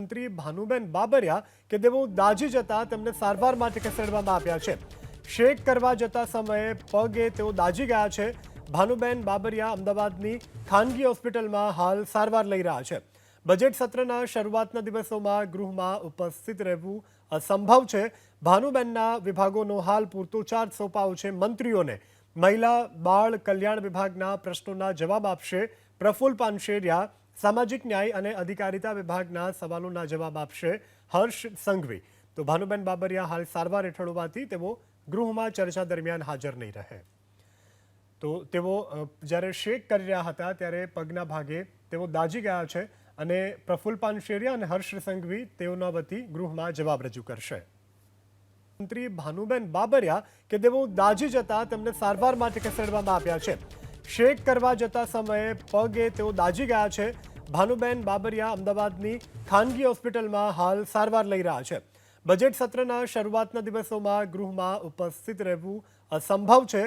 મંત્રી ભાનુબેન બાબરિયા કે તેઓ દાઝી જતા તેમને સારવાર માટે ખસેડવામાં આવ્યા છે। શેક કરવા જતા સમયે પગે તેઓ દાઝી ગયા છે। ભાનુબેન બાબરિયા અમદાવાદની ખાનગી હોસ્પિટલમાં હાલ સારવાર લઈ રહ્યા છે। બજેટ સત્રના શરૂઆતના દિવસોમાં ગૃહમાં ઉપસ્થિત રહેવું અસંભવ છે। ભાનુબેનના વિભાગોનો હાલ પૂરતો ચાર્જ સોંપાયો છે મંત્રીઓને। મહિલા બાળ કલ્યાણ વિભાગના પ્રશ્નોના જવાબ આપશે પ્રફુલ્લ પાનશેરિયા। સામાજિક ન્યાય અને અધિકારિતા વિભાગના સવાલોના જવાબ આપશે હર્ષ સંઘવી। તો ભાનુબેન બાબરિયા હાલ સારવાર હેઠળ હોવાથી તેઓ ગૃહમાં ચર્ચા દરમિયાન હાજર નહીં રહે। તો તેઓ જ્યારે શેક કરી રહ્યા હતા ત્યારે પગના ભાગે તેઓ દાઝી ગયા છે અને પ્રફુલ્લ પાનશેરિયા અને હર્ષ સંઘવી તેઓના વતી ગૃહમાં જવાબ રજૂ કરશે। મંત્રી ભાનુબેન બાબરિયા કે તેઓ દાઝી જતા તેમને સારવાર માટે ખસેડવામાં આવ્યા છે। શેક કરવા જતા સમયે પગે તેઓ દાઝી ગયા છે। ભાનુબેન બાબરિયા અમદાવાદની ખાનગી હોસ્પિટલમાં હાલ સારવાર લઈ રહ્યા છે। બજેટ સત્રના શરૂઆતના દિવસોમાં ગૃહમાં ઉપસ્થિત રહેવું અસંભવ છે।